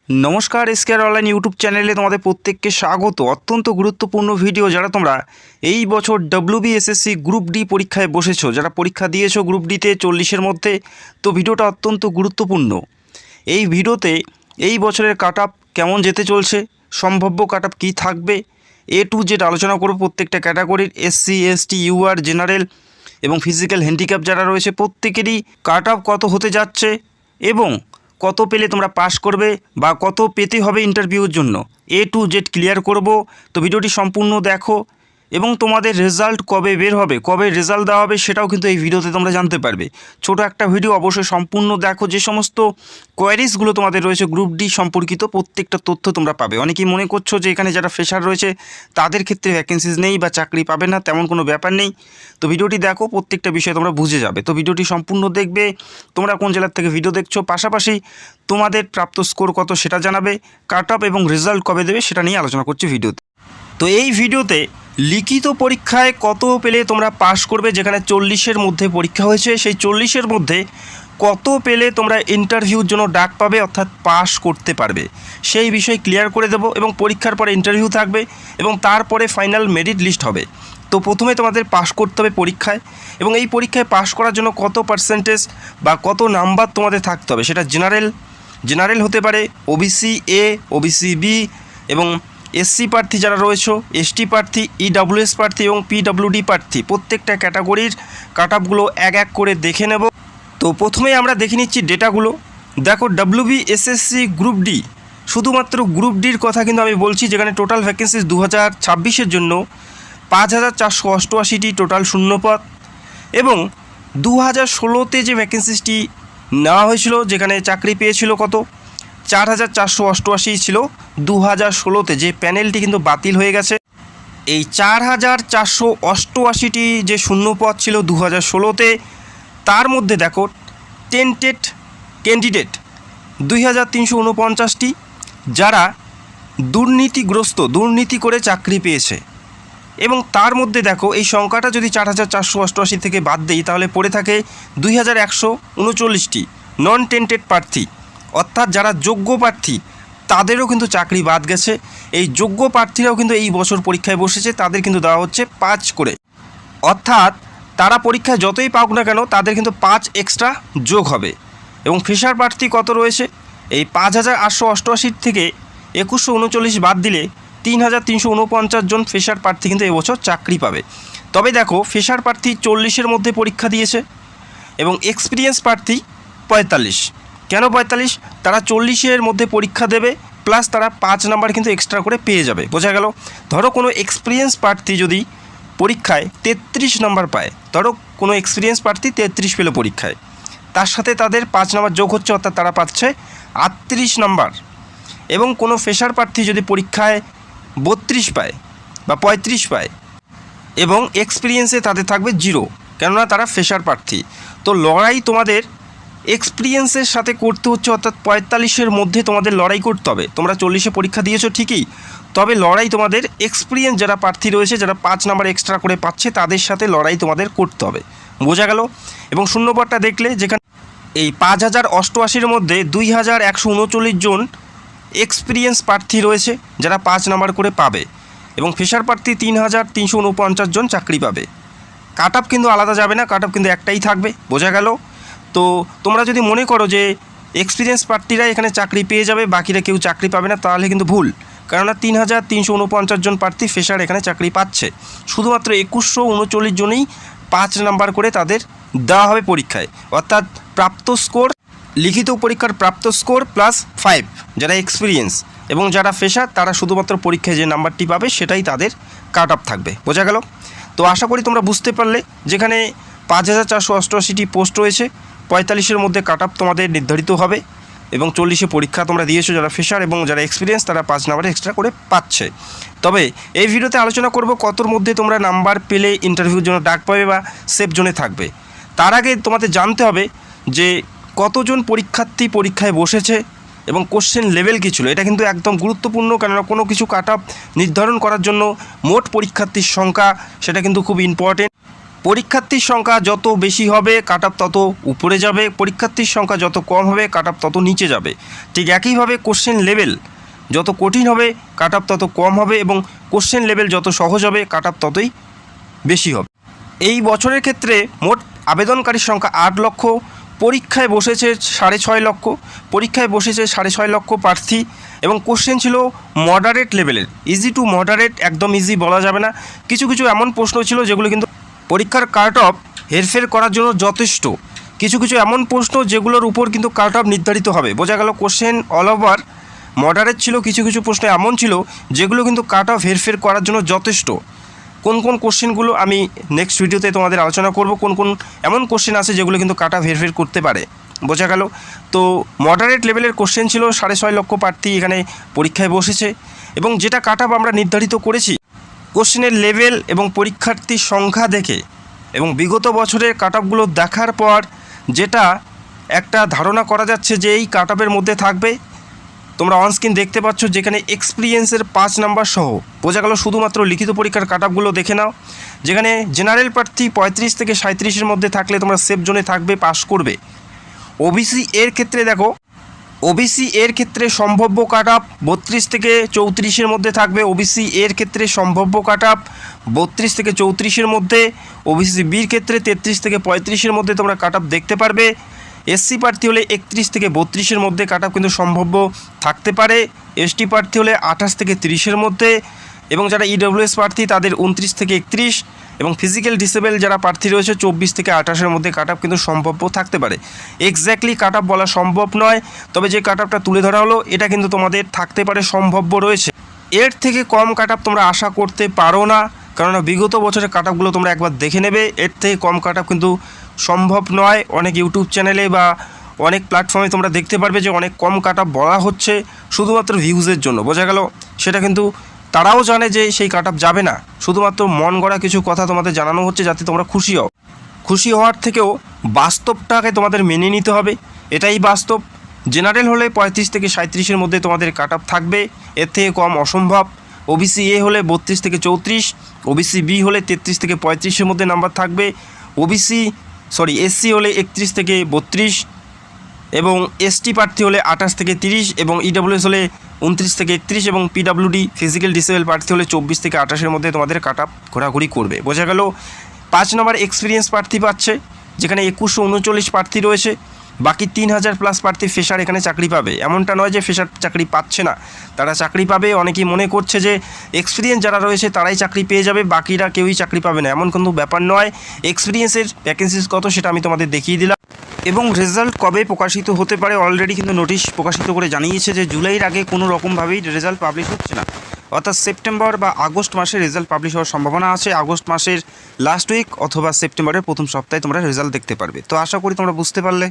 নমস্কার, এসকেআর online YouTube চ্যানেলে তোমাদের প্রত্যেককে স্বাগত। অত্যন্ত গুরুত্বপূর্ণ ভিডিও। যারা তোমরা এই বছর WBSSC গ্রুপ ডি পরীক্ষায় বসেছো, যারা পরীক্ষা দিয়েছো গ্রুপ ডিতে 40-এর মধ্যে, তো ভিডিওটা অত্যন্ত গুরুত্বপূর্ণ। এই ভিডিওতে এই বছরের কাট আপ কেমন যেতে চলছে, সম্ভাব্য কাট আপ কী থাকবে, A to Z আলোচনা করব। প্রত্যেকটা ক্যাটাগরির SC ST UR জেনারেল এবং ফিজিক্যাল হ্যান্ডিক্যাপ যারা রয়েছে প্রত্যেকেরই কাট আপ কত হতে যাচ্ছে এবং কত পেলে তোমরা পাস করবে বা কত পেতে হবে ইন্টারভিউর জন্য A to Z ক্লিয়ার করব। তো ভিডিওটি সম্পূর্ণ দেখো এবং তোমাদের রেজাল্ট কবে বের হবে, কবে রেজাল্ট দেওয়া হবে সেটাও কিন্তু এই ভিডিওতে তোমরা জানতে পারবে। ছোট একটা ভিডিও, অবশ্যই সম্পূর্ণ দেখো। যে সমস্ত কোয়ারিজগুলো তোমাদের রয়েছে গ্রুপ ডি সম্পর্কিত প্রত্যেকটা তথ্য তোমরা পাবে। অনেকেই মনে করছো যে এখানে যারা ফ্রেশার রয়েছে তাদের ক্ষেত্রে ভ্যাকেন্সিজ নেই বা চাকরি পাবে না, তেমন কোনো ব্যাপার নেই। তো ভিডিওটি দেখো, প্রত্যেকটা বিষয় তোমরা বুঝে যাবে। তো ভিডিওটি সম্পূর্ণ দেখবে। তোমরা কোন জেলার থেকে ভিডিও দেখছো, পাশাপাশি তোমাদের প্রাপ্ত স্কোর কত সেটা জানাবে, কাট আপ এবং রেজাল্ট কবে দেবে সেটা নিয়ে আলোচনা করছি ভিডিওতে। তো এই ভিডিওতে লিখিত পরীক্ষায় কত পেলে তোমরা পাস করবে, যেখানে 40-এর মধ্যে পরীক্ষা হয়েছে, সেই 40-এর মধ্যে কত পেলে তোমরা ইন্টারভিউর জন্য ডাক পাবে, অর্থাৎ পাস করতে পারবে, সেই বিষয় ক্লিয়ার করে দেবো। এবং পরীক্ষার পরে ইন্টারভিউ থাকবে এবং তারপরে ফাইনাল মেরিট লিস্ট হবে। তো প্রথমে তোমাদের পাস করতে হবে পরীক্ষায়, এবং এই পরীক্ষায় পাস করার জন্য কত পার্সেন্টেজ বা কত নাম্বার তোমাদের থাকতে হবে, সেটা জেনারেল হতে পারে, OBC A, OBC B এবং SC প্রার্থী যারা রয়েছে, ST প্রার্থী, EWS প্রার্থী এবং PWD প্রার্থী, প্রত্যেকটা ক্যাটাগরির কাট আপগুলো এক এক করে দেখে নেব। তো প্রথমেই আমরা দেখে নিচ্ছি ডেটাগুলো। দেখো, WBSSC গ্রুপ ডি, শুধুমাত্র গ্রুপ ডির কথা কিন্তু আমি বলছি, যেখানে টোটাল ভ্যাকেন্সিস 2026-এর জন্য 5488টি টোটাল শূন্যপদ, এবং 2016-তে যে ভ্যাকেন্সিসটি নেওয়া হয়েছিল, যেখানে চাকরি পেয়েছিল কত 4488 ছিল 2016-তে, যে প্যানেলটি কিন্তু বাতিল হয়ে গেছে। এই 4488টি যে শূন্যপদ ছিল 2016-তে, তার মধ্যে দেখো টেন্টেড ক্যান্ডিডেট 2349টি, যারা দুর্নীতি করে চাকরি পেয়েছে। এবং তার মধ্যে দেখো এই সংখ্যাটা যদি 4488 থেকে বাদ দেই, তাহলে পড়ে থাকে 2139টি নন টেন্টেড প্রার্থী, অর্থাৎ যারা যোগ্য প্রার্থী তাদেরও কিন্তু চাকরি বাদ গেছে। এই যোগ্য প্রার্থীরাও কিন্তু এই বছর পরীক্ষায় বসেছে, তাদের কিন্তু দেওয়া হচ্ছে 5 করে, অর্থাৎ তারা পরীক্ষায় যতই পাক না কেন তাদের কিন্তু 5 এক্সট্রা যোগ হবে। এবং ফ্রেশার প্রার্থী কত রয়েছে, এই 5888 থেকে 2139 বাদ দিলে 3349 জন ফ্রেশার প্রার্থী কিন্তু এবছর চাকরি পাবে। তবে দেখো, ফ্রেশার প্রার্থী 40-এর মধ্যে পরীক্ষা দিয়েছে এবং এক্সপিরিয়েন্স প্রার্থী 45। কেন 45? তারা 40-এর মধ্যে পরীক্ষা দেবে, প্লাস তারা 5 নাম্বার কিন্তু এক্সট্রা করে পেয়ে যাবে। বোঝা গেল? ধরো কোনো এক্সপিরিয়েন্স প্রার্থী যদি পরীক্ষায় 33 নাম্বার পায়, ধরো কোনো এক্সপিরিয়েন্স প্রার্থী 33 পেল পরীক্ষায়, তার সাথে তাদের 5 নাম্বার যোগ হচ্ছে, অর্থাৎ তারা পাচ্ছে 38 নাম্বার। এবং কোনো ফ্রেশার প্রার্থী যদি পরীক্ষায় 32 পায় বা 35 পায় এবং এক্সপিরিয়েন্সে তাদের থাকবে 0, কেননা তারা ফ্রেশার প্রার্থী। তো লড়াই তোমাদের এক্সপিরিয়েন্সের সাথে করতে হচ্ছে, অর্থাৎ 45-এর মধ্যে তোমাদের লড়াই করতে হবে। তোমরা 40-এ পরীক্ষা দিয়েছো ঠিকই, তবে লড়াই তোমাদের এক্সপিরিয়েন্স যারা প্রার্থী রয়েছে, যারা 5 নাম্বার এক্সট্রা করে পাচ্ছে, তাদের সাথে লড়াই তোমাদের করতে হবে। বোঝা গেল? এবং শূন্যপদটা দেখলে, যেখানে এই 5088-এর মধ্যে 2139 জন এক্সপিরিয়েন্স প্রার্থী রয়েছে, যারা 5 নাম্বার করে পাবে, এবং ফ্রেশার প্রার্থী 3349 জন চাকরি পাবে। কাট আপ কিন্তু আলাদা যাবে না, কাট আপ কিন্তু একটাই থাকবে। বোঝা গেল? তো তোমরা যদি মনে করো যে এক্সপিরিয়েন্স প্রার্থীরা এখানে চাকরি পেয়ে যাবে, বাকিরা কেউ চাকরি পাবে না, তাহলে কিন্তু ভুল। কেননা 3349 জন প্রার্থী ফ্রেশার এখানে চাকরি পাচ্ছে, শুধুমাত্র 2139 জনেই 5 নাম্বার করে তাদের দেওয়া হবে পরীক্ষায়, অর্থাৎ প্রাপ্ত স্কোর, লিখিত পরীক্ষার প্রাপ্ত স্কোর প্লাস 5 যারা এক্সপিরিয়েন্স, এবং যারা ফ্রেশার তারা শুধুমাত্র পরীক্ষায় যে নাম্বারটি পাবে সেটাই তাদের কাট আপ থাকবে। বোঝা গেল? তো আশা করি তোমরা বুঝতে পারলে, যেখানে 5488টি পোস্ট রয়েছে, 45-এর মধ্যে কাট আপ তোমাদের নির্ধারিত হবে। এবং 40-এ পরীক্ষা তোমরা দিয়েছো যারা ফ্রেশার, এবং যারা এক্সপিরিয়েন্স তারা 5 নাম্বার এক্সট্রা করে পাচ্ছে। তবে এই ভিডিওতে আলোচনা করব কতর মধ্যে তোমরা নাম্বার পেলে ইন্টারভিউর জন্য ডাক পাবে বা সেফ জোনে থাকবে। তার আগে তোমাদের জানতে হবে যে কতজন পরীক্ষার্থী পরীক্ষায় বসেছে এবং কোশ্চেন লেভেল কী ছিল। এটা কিন্তু একদম গুরুত্বপূর্ণ, কেননা কোনো কিছু কাট আপ নির্ধারণ করার জন্য মোট পরীক্ষার্থীর সংখ্যা সেটা কিন্তু খুব ইম্পর্টেন্ট। পরীক্ষার্থীর সংখ্যা যত বেশি হবে কাট অফ তত উপরে যাবে, পরীক্ষার্থীর সংখ্যা যত কম হবে কাট অফ তত নিচে যাবে। ঠিক একইভাবে কোশ্চেন লেভেল যত কঠিন হবে কাট অফ তত কম হবে, এবং কোশ্চেন লেভেল যত সহজ হবে কাট অফ ততই বেশি হবে। এই বছরের ক্ষেত্রে মোট আবেদনকারীর সংখ্যা 8 লক্ষ, পরীক্ষায় বসেছে 6.5 লক্ষ, পরীক্ষায় বসেছে 6.5 লক্ষ প্রার্থী, এবং কোশ্চেন ছিল মডারেট লেভেলের, ইজি টু মডারেট, একদম ইজি বলা যাবে না। কিছু কিছু এমন প্রশ্ন ছিল যেগুলো কিন্তু পরীক্ষার কাট অফ হেরফের করার জন্য যথেষ্ট, কিছু কিছু এমন প্রশ্ন যেগুলোর উপর কিন্তু কাট অফ নির্ধারিত হবে। বোঝা গেল কোশ্চেন অল ওভার মডারেট ছিল, কিছু কিছু প্রশ্ন এমন ছিল যেগুলো কিন্তু কাট অফ হেরফের করার জন্য যথেষ্ট। কোন কোন কোশ্চেনগুলো আমি নেক্সট ভিডিওতে তোমাদের আলোচনা করব, কোন কোন এমন কোশ্চেন আছে যেগুলো কিন্তু কাট অফ হেরফের করতে পারে। বোঝা গেল। তো মডারেট লেভেলের কোশ্চেন ছিল, 6.5 লক্ষ প্রার্থী এখানে পরীক্ষায় বসেছে, এবং যেটা কাট অফ আমরা নির্ধারিত করেছি কোশ্চেনের লেভেল এবং পরীক্ষার্থীর সংখ্যা দেখে এবং বিগত বছরের কাট অফগুলো দেখার পর যেটা একটা ধারণা করা যাচ্ছে যে এই কাট অফের মধ্যে থাকবে। তোমরা অনস্ক্রিন দেখতে পাচ্ছ যেখানে এক্সপিরিয়েন্সের 5 নাম্বার সহ। বোঝা গেল শুধুমাত্র লিখিত পরীক্ষার কাট অফগুলো দেখে নাও, যেখানে জেনারেল প্রার্থী 35 থেকে 37-এর মধ্যে থাকলে তোমরা সেফ জোনে থাকবে, পাস করবে। ওবিসি এর ক্ষেত্রে দেখো, ওবিসি এর ক্ষেত্রে সম্ভাব্য কাট অফ 32 থেকে 34-এর মধ্যে থাকবে। ওবিসি এর ক্ষেত্রে সম্ভাব্য কাট অফ 32 থেকে 34-এর মধ্যে। ওবিসি বির ক্ষেত্রে 33 থেকে 35-এর মধ্যে তোমরা কাট অফ দেখতে পারবে। এসসি প্রার্থী হলে 31 থেকে 32-এর মধ্যে কাট অফ কিন্তু সম্ভাব্য থাকতে পারে। এসটি প্রার্থী হলে 28 থেকে 30-এর মধ্যে, এবং যারা ইডব্লিউএস প্রার্থী তাদের 29 থেকে 31, এবং ফিজিক্যাল ডিসেবল যারা প্রার্থী রয়েছে 24 থেকে 28-এর মধ্যে কাট অফ কিন্তু সম্ভাব্য থাকতে পারে। এক্স্যাক্টলি কাট অফ বলা সম্ভব নয়, তবে যে কাট অফটা তুলে ধরা হলো এটা কিন্তু তোমাদের থাকতে পারে, সম্ভাব্য রয়েছে। এর থেকে কম কাট অফ তোমরা আশা করতে পারো না, কারণ বিগত বছরের কাট অফগুলো তোমরা একবার দেখে নেবে। এর থেকে কম কাট অফ কিন্তু সম্ভব নয়। অনেক ইউটিউব চ্যানেলে বা অনেক প্ল্যাটফর্মে তোমরা দেখতে পারবে যে অনেক কম কাট অফ বলা হচ্ছে শুধুমাত্র ভিউজের জন্য। বোঝা গেল, সেটা কিন্তু তারাও জানে যে সেই কাট অফ যাবে না, শুধুমাত্র মন গড়া কিছু কথা তোমাদের জানানো হচ্ছে যাতে তোমরা খুশি হও। খুশি হওয়ার থেকেও বাস্তবটাকে তোমাদের মেনে নিতে হবে, এটাই বাস্তব। জেনারেল হলে 35 থেকে 37-এর মধ্যে তোমাদের কাট অফ থাকবে, এর থেকে কম অসম্ভব। ওবিসি এ হলে 32 থেকে 34, ওবিসি বি হলে 33 থেকে 35-এর মধ্যে নাম্বার থাকবে। এসসি হলে 31 থেকে 32, এবং এসটি প্রার্থী হলে 28 থেকে 30, এবং ইডব্লিউএস হলে 29 থেকে 31, এবং পিডব্লিউডি ফিজিক্যাল ডিসেবল প্রার্থী হলে 24 থেকে 28-এর মধ্যে তোমাদের কাট অফ ঘোরাঘুরি করবে। বোঝা গেল। 5 নম্বর এক্সপিরিয়েন্স প্রার্থী পাচ্ছে, যেখানে 2139 প্রার্থী রয়েছে, বাকি 3000 প্লাস প্রার্থী ফ্রেশার এখানে চাকরি পাবে। এমনটা নয় যে ফ্রেশার চাকরি পাচ্ছে না, তারা চাকরি পাবে। অনেকেই মনে করছে যে এক্সপিরিয়েন্স যারা রয়েছে তারাই চাকরি পেয়ে যাবে, বাকিরা কেউই চাকরি পাবে না, এমন কিন্তু ব্যাপার নয়। এক্সপিরিয়েন্সের ভ্যাকেন্সিস কত সেটা আমি তোমাদের দেখিয়ে দিলাম। এবং রেজাল্ট কবে প্রকাশিত হতে পারে অলরেডি কিন্তু নোটিশ প্রকাশিত করে জানিয়েছে যে জুলাইয়ের আগে কোনো রকমভাবেই রেজাল্ট পাবলিশ হচ্ছে না, অর্থাৎ সেপ্টেম্বর বা আগস্ট মাসে রেজাল্ট পাবলিশ হওয়ার সম্ভাবনা আছে। আগস্ট মাসের লাস্ট উইক অথবা সেপ্টেম্বরের প্রথম সপ্তাহে তোমরা রেজাল্ট দেখতে পারবে। তো আশা করি তোমরা বুঝতে পারলে।